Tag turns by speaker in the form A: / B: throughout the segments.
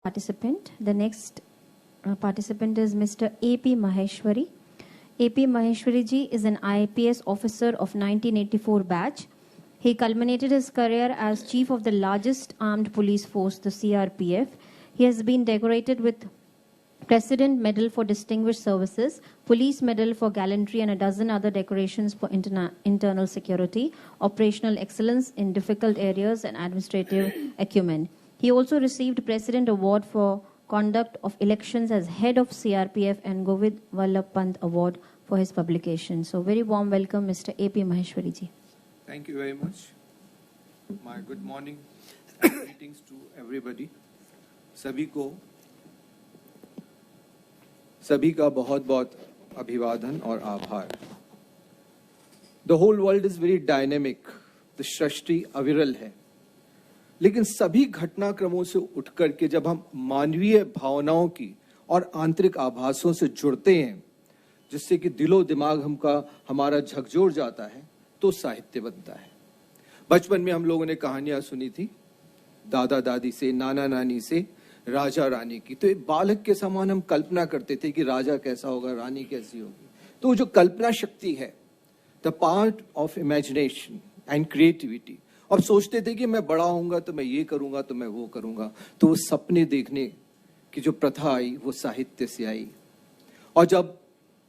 A: Participant. The next participant is Mr. A.P. Maheshwari. A.P. Maheshwari ji is an IPS officer of 1984 batch. He culminated his career as chief of the largest armed police force, the CRPF. He has been decorated with President Medal for Distinguished Services, Police Medal for Gallantry, and a dozen other decorations for internal security, operational excellence in difficult areas, and administrative acumen. He also received President Award for Conduct of Elections as head of CRPF and Govind Vallabh Pant Award for his publication. So very warm welcome, Mr. A.P. Maheshwari ji.
B: Thank you very much. My good morning. Greetings to everybody. सभी का बहुत बहुत अभिवादन और आभार. The whole world is very dynamic. The सृष्टि अविरल है. लेकिन सभी घटनाक्रमों से उठकर के जब हम मानवीय भावनाओं की और आंतरिक आभासों से जुड़ते हैं, जिससे कि दिलो दिमाग हमारा झकझोर जाता है, तो साहित्य बनता है. बचपन में हम लोगों ने कहानियां सुनी थी, दादा दादी से, नाना नानी से, राजा रानी की. तो एक बालक के समान हम कल्पना करते थे कि राजा कैसा होगा, रानी कैसी होगी. तो जो कल्पना शक्ति है, the part of imagination and creativity, अब सोचते थे कि मैं बड़ा होऊंगा तो मैं ये करूंगा, तो मैं वो करूंगा. तो वो सपने देखने की जो प्रथा आई, वो साहित्य से आई. और जब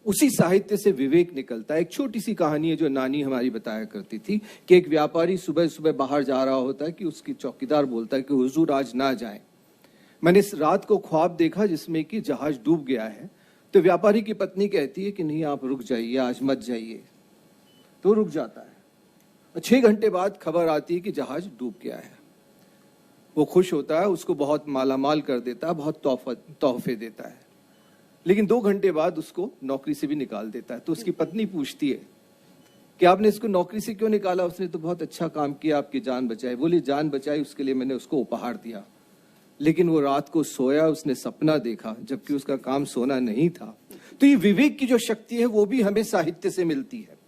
B: उसी साहित्य से विवेक निकलता है. एक छोटी सी कहानी है जो नानी हमारी बताया करती थी कि एक व्यापारी सुबह सुबह बाहर जा रहा होता है कि उसकी चौकीदार बोलता है कि हुजूर आज ना जाए. मैंने इस रात को ख्वाब देखा जिसमें कि जहाज डूब गया है. तो व्यापारी की पत्नी कहती है कि नहीं, आप रुक जाइए, आज मत जाइए. तो रुक जाता है. 6 घंटे बाद खबर आती है कि जहाज डूब गया है. वो खुश होता है, उसको बहुत मालामाल कर देता है, बहुत तोहफे देता है. लेकिन 2 घंटे बाद उसको नौकरी से भी निकाल देता है. तो उसकी पत्नी पूछती है कि आपने इसको नौकरी से क्यों निकाला? उसने तो बहुत अच्छा काम किया, आपकी जान बचाई. बोली जान बचाई, उसके लिए मैंने उसको उपहार दिया. लेकिन वो रात को सोया, उसने सपना देखा, जबकि उसका काम सोना नहीं था. तो ये विवेक की जो शक्ति है वो भी हमें साहित्य से मिलती है.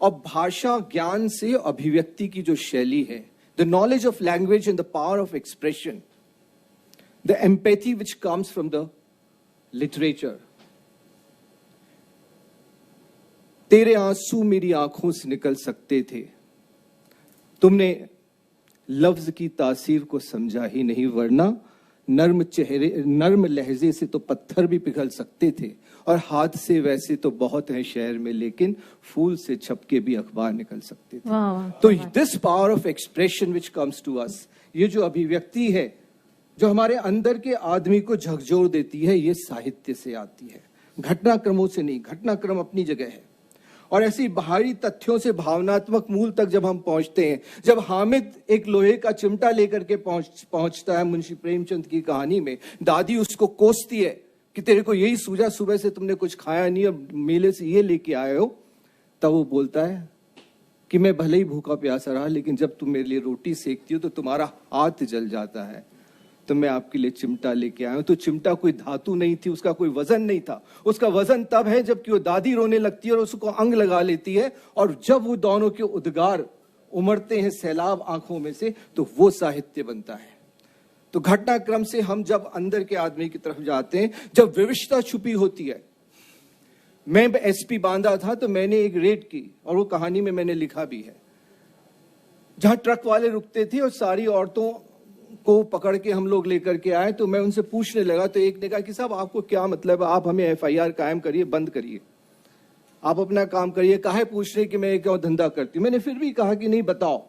B: और भाषा ज्ञान से अभिव्यक्ति की जो शैली है, the knowledge of language and the power of expression, the empathy which comes from the literature. तेरे आंसू मेरी आंखों से निकल सकते थे, तुमने लफ्ज की तासीर को समझा ही नहीं, वरना नर्म लहजे से तो पत्थर भी पिघल सकते थे, और हाथ से वैसे तो बहुत है शहर में, लेकिन फूल से छपके भी अखबार निकल सकते थे. तो this power of expression which comes to us, ये जो अभिव्यक्ति है जो हमारे अंदर के आदमी को झकझोर देती है, ये साहित्य से आती है, घटनाक्रमों से नहीं. घटनाक्रम अपनी जगह है, और ऐसी बाहरी तथ्यों से भावनात्मक मूल तक जब हम पहुंचते हैं, जब हामिद एक लोहे का चिमटा लेकर के पहुंचता है मुंशी प्रेमचंद की कहानी में, दादी उसको कोसती है कि तेरे को यही सूझा, सुबह से तुमने कुछ खाया नहीं, अब मेले से ये लेके आए हो. तब वो बोलता है कि मैं भले ही भूखा प्यासा रहा, लेकिन जब तुम मेरे लिए रोटी सेकती हो तो तुम्हारा हाथ जल जाता है, तो मैं आपके लिए चिमटा लेके आया हूं. तो चिमटा कोई धातु नहीं थी, उसका कोई वजन नहीं था. उसका वजन तब है जबकि वो दादी रोने लगती है और उसको अंग लगा लेती है, और जब वो दोनों के उद्गार उमड़ते हैं सैलाब आंखों में से, तो वो साहित्य बनता है. तो घटनाक्रम से हम जब अंदर के आदमी की तरफ जाते हैं, जब विविधता छुपी होती है. मैं एसपी बांदा था तो मैंने एक रेड की, और वो कहानी में मैंने लिखा भी है, जहां ट्रक वाले रुकते थे और सारी औरतों को पकड़ के हम लोग लेकर के आए. तो मैं उनसे पूछने लगा, तो एक ने कहा कि साहब आपको क्या मतलब है, आप हमें एफआईआर कायम करिए, बंद करिए, आप अपना काम करिए, काहे पूछ रहे कि मैं क्यों धंधा करती हूं. मैंने फिर भी कहा कि नहीं बताओ.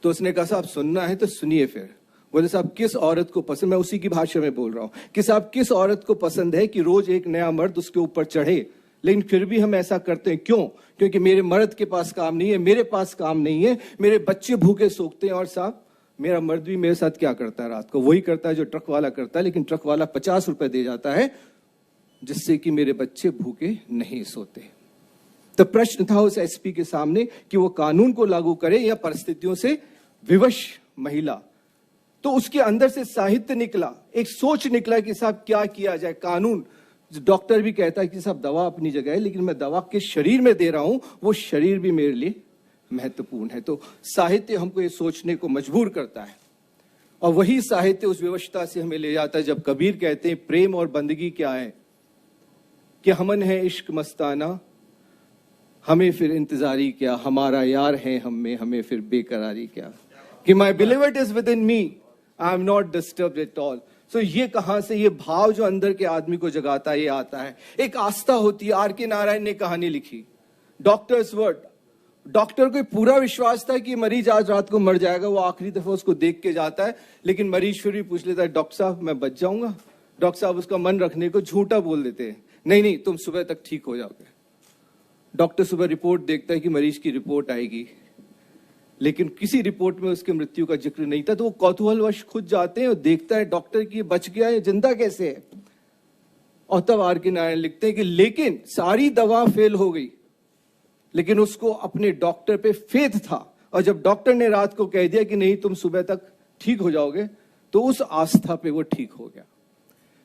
B: तो उसने कहा साहब सुनना है तो सुनिए. फिर बोले साहब किस औरत को पसंद, मैं उसी की भाषा में बोल रहा हूं, कि साहब किस औरत को पसंद है कि रोज एक नया मर्द उसके ऊपर चढ़े, लेकिन फिर भी हम ऐसा करते हैं क्यों? क्योंकि मेरे मर्द के पास काम नहीं है, मेरे पास काम नहीं है, मेरे बच्चे भूखे सोखते हैं. और साहब मेरा मर्द भी मेरे साथ क्या करता है, रात को वही करता है जो ट्रक वाला करता है, लेकिन ट्रक वाला 50 रुपए दे जाता है, जिससे कि मेरे बच्चे भूखे नहीं सोते. तो प्रश्न था उस एसपी के सामने कि वो कानून को लागू करे या परिस्थितियों से विवश महिला. तो उसके अंदर से साहित्य निकला, एक सोच निकला कि साहब क्या किया जाए. कानून, डॉक्टर भी कहता है कि साहब दवा अपनी जगह है, लेकिन मैं दवा किस शरीर में दे रहा हूं, वो शरीर भी मेरे लिए महत्वपूर्ण है. तो साहित्य हमको ये सोचने को मजबूर करता है. और वही साहित्य उस विवशता से हमें ले जाता है जब कबीर कहते हैं प्रेम और बंदगी क्या है, कि हमन है इश्क मस्ताना, हमें फिर इंतजारी क्या, हमारा यार है हम में, हमें फिर बेकरारी क्या, कि my beloved is within me, I am not disturbed at all. So ये कहां से, ये भाव जो अंदर के आदमी को जगाता है, ये आता है। एक आस्था होती है। आर के नारायण ने कहानी लिखी, डॉक्टर्स वर्ड। डॉक्टर को पूरा विश्वास था कि मरीज आज रात को मर जाएगा, वो आखिरी दफा उसको देख के जाता है, लेकिन मरीज फिर भी पूछ लेता है डॉक्टर साहब मैं बच जाऊंगा। डॉक्टर साहब उसका मन रखने को झूठा बोल देते हैं, नहीं नहीं तुम सुबह तक ठीक हो जाओगे। डॉक्टर सुबह रिपोर्ट देखता है कि मरीज की रिपोर्ट आएगी, लेकिन किसी रिपोर्ट में उसकी मृत्यु का जिक्र नहीं था। तो वो कौतूहलवश खुद जाते हैं और देखता है डॉक्टर की बच गया है, जिंदा कैसे है। और तब आर के नारायण लिखते हैं कि लेकिन सारी दवा फेल हो गई, लेकिन उसको अपने डॉक्टर पे फेथ था, और जब डॉक्टर ने रात को कह दिया कि नहीं तुम सुबह तक ठीक हो जाओगे, तो उस आस्था पे वो ठीक हो गया।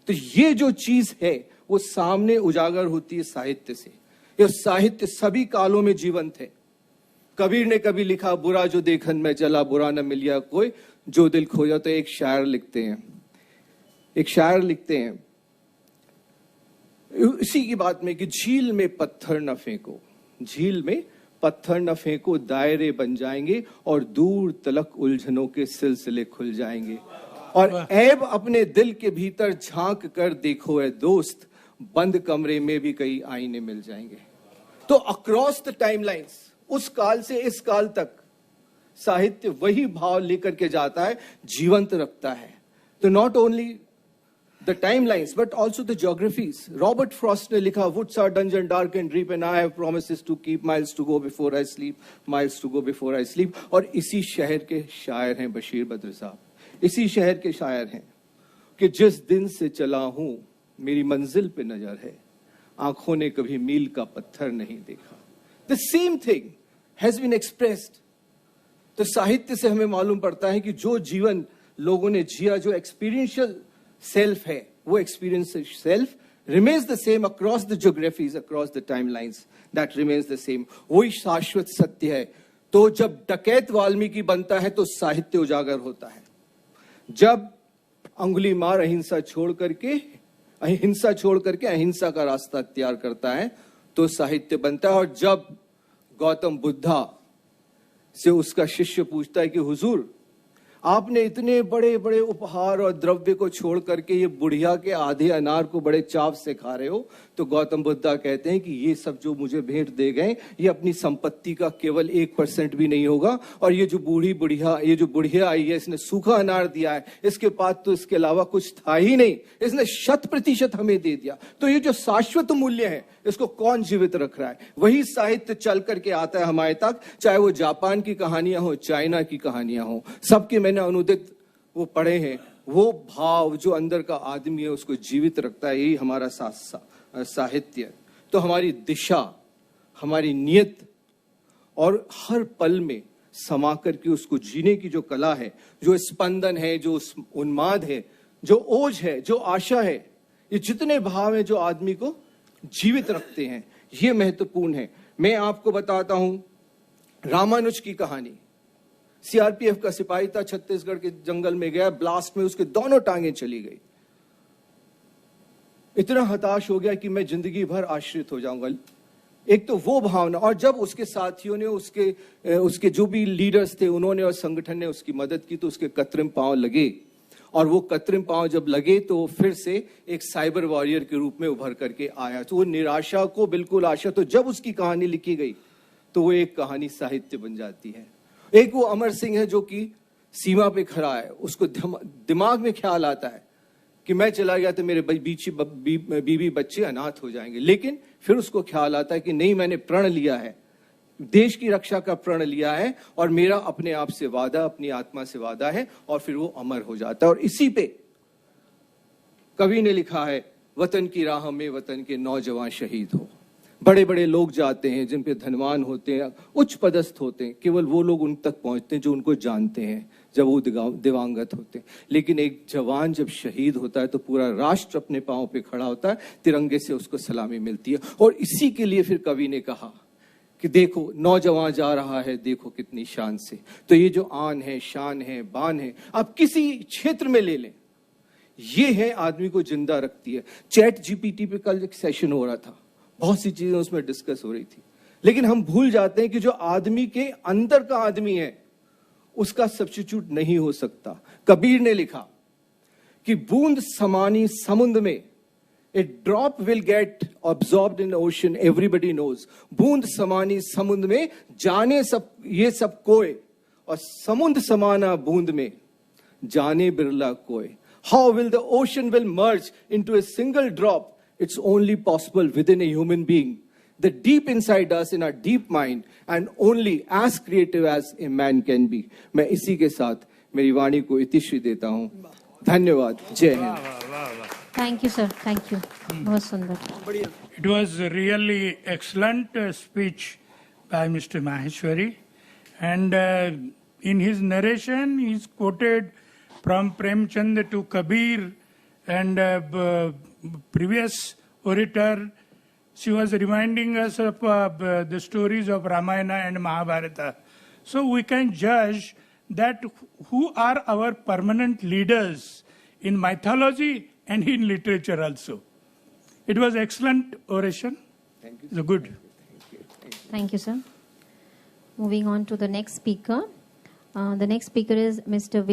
B: तो ये जो चीज है वो सामने उजागर होती है साहित्य से। ये साहित्य सभी कालों में जीवंत है। कबीर ने कभी लिखा बुरा जो देखन में चला, बुरा न मिलिया कोई, जो दिल खोया। तो एक शायर लिखते हैं, इसी की बात में कि झील में पत्थर न फेंको, झील में पत्थर न फेंको, दायरे बन जाएंगे और दूर तलक उलझनों के सिलसिले खुल जाएंगे। और ऐब अपने दिल के भीतर झांक कर देखो है दोस्त, बंद कमरे में भी कई आईने मिल जाएंगे। तो अक्रॉस द टाइमलाइंस, उस काल से इस काल तक साहित्य वही भाव लेकर के जाता है, जीवंत रखता है। तो not only the timelines but also the geographies. Robert Frost ने लिखा woods are dungeon dark and deep and I have promises to keep, miles to go before I sleep, miles to go before I sleep. और इसी शहर के शायर हैं बशीर बद्र साहब, इसी शहर के शायर हैं कि जिस दिन से चला हूं मेरी मंजिल पे नजर है, आंखों ने कभी मील का पत्थर नहीं देखा। The same thing has been expressed. तो साहित्य से हमें मालूम पड़ता है कि जो जीवन लोगों ने जिया, जो एक्सपीरियंशियल सेल्फ है, वो experiential self remains the same across the geographies, across the timelines, that remains the same. वही शाश्वत सत्य है। तो जब डकैत वाल्मीकि बनता है तो साहित्य उजागर होता है। जब अंगुलीमाल हिंसा छोड़ करके अहिंसा का रास्ता तैयार करता है तो साहित्य बनता है। और जब गौतम बुद्धा से उसका शिष्य पूछता है कि हुजूर आपने इतने बड़े बड़े उपहार और द्रव्य को छोड़ करके ये बुढ़िया के आधे अनार को बड़े चाव से खा रहे हो, तो गौतम बुद्धा कहते हैं कि ये सब जो मुझे भेंट दे गए ये अपनी संपत्ति का केवल 1% भी नहीं होगा। और ये जो बुढ़िया आई है, इसने सूखा अनार दिया है, इसके पास तो इसके अलावा कुछ था ही नहीं, इसने 100% हमें दे दिया। तो ये जो शाश्वत मूल्य है इसको कौन जीवित रख रहा है? वही साहित्य चल करके आता है हमारे तक, चाहे वो जापान की कहानियां हो, चाइना की कहानियां हो, सबके मैंने अनुदित वो पढ़े हैं। वो भाव जो अंदर का आदमी है उसको जीवित रखता है, यही हमारा साहित्य। तो हमारी दिशा, हमारी नियत और हर पल में समा करके उसको जीने की जो कला है, जो स्पंदन है, जो उन्माद है, जो ओज है, जो आशा है, ये जितने भाव हैं जो आदमी को जीवित रखते हैं, ये महत्वपूर्ण है। मैं आपको बताता हूं रामानुज की कहानी। सीआरपीएफ का सिपाही था, छत्तीसगढ़ के जंगल में गया, ब्लास्ट में उसके दोनों टांगें चली गई। इतना हताश हो गया कि मैं जिंदगी भर आश्रित हो जाऊंगा। एक तो वो भावना, और जब उसके साथियों ने, उसके जो भी लीडर्स थे उन्होंने और संगठन ने उसकी मदद की, तो उसके कृत्रिम पांव लगे। और वो कृत्रिम पांव जब लगे तो फिर से एक साइबर वॉरियर के रूप में उभर करके आया। तो वो निराशा को बिल्कुल आशा, तो जब उसकी कहानी लिखी गई तो वो एक कहानी साहित्य बन जाती है। एक वो अमर सिंह है जो कि सीमा पे खड़ा है, उसको दिमाग में ख्याल आता है कि मैं चला गया तो मेरे बीवी बच्चे अनाथ हो जाएंगे, लेकिन फिर उसको ख्याल आता है कि नहीं, मैंने प्रण लिया है, देश की रक्षा का प्रण लिया है, और मेरा अपने आप से वादा, अपनी आत्मा से वादा है, और फिर वो अमर हो जाता है। और इसी पे कवि ने लिखा है, वतन की राह में वतन के नौजवान शहीद हो। बड़े बड़े लोग जाते हैं जिन पे धनवान होते हैं, उच्च पदस्थ होते हैं, केवल वो लोग उन तक पहुंचते हैं जो उनको जानते हैं जब वो दिवंगत होते हैं। लेकिन एक जवान जब शहीद होता है तो पूरा राष्ट्र अपने पांव पे खड़ा होता है, तिरंगे से उसको सलामी मिलती है। और इसी के लिए फिर कवि ने कहा कि देखो नौजवान जा रहा है, देखो कितनी शान से। तो ये जो आन है, शान है, बान है, आप किसी क्षेत्र में ले लें, ये है आदमी को जिंदा रखती है। चैट जीपीटी पे कल एक सेशन हो रहा था, बहुत सी चीजें उसमें डिस्कस हो रही थी, लेकिन हम भूल जाते हैं कि जो आदमी के अंदर का आदमी है उसका सब्स्टिट्यूट नहीं हो सकता। कबीर ने लिखा कि बूंद समानी समुद्र में, a drop will get absorbed in the ocean, everybody knows. बूंद समानी समुद्र में जाने सब ये सब कोय, और समुद्र समाना बूंद में जाने बिरला कोय। How will the ocean will merge into a single drop? It's only possible within a human being, the deep inside us, in our deep mind, and only as creative as a man can be. मैं इसी के साथ मेरी वाणी को इतिश्री देता हूं। धन्यवाद। जय Hind.
A: Thank you, sir. Thank you. बहुत सुंदर.
C: It was a really excellent speech by Mr. Maheshwari, and in his narration he's quoted from Premchand to Kabir, and previous orator, she was reminding us of the stories of Ramayana and Mahabharata. So we can judge that who are our permanent leaders in mythology and in literature also. It was excellent oration.
B: Thank you.
C: So good.
A: Thank you, sir. Moving on to the next speaker. The next speaker is Mr.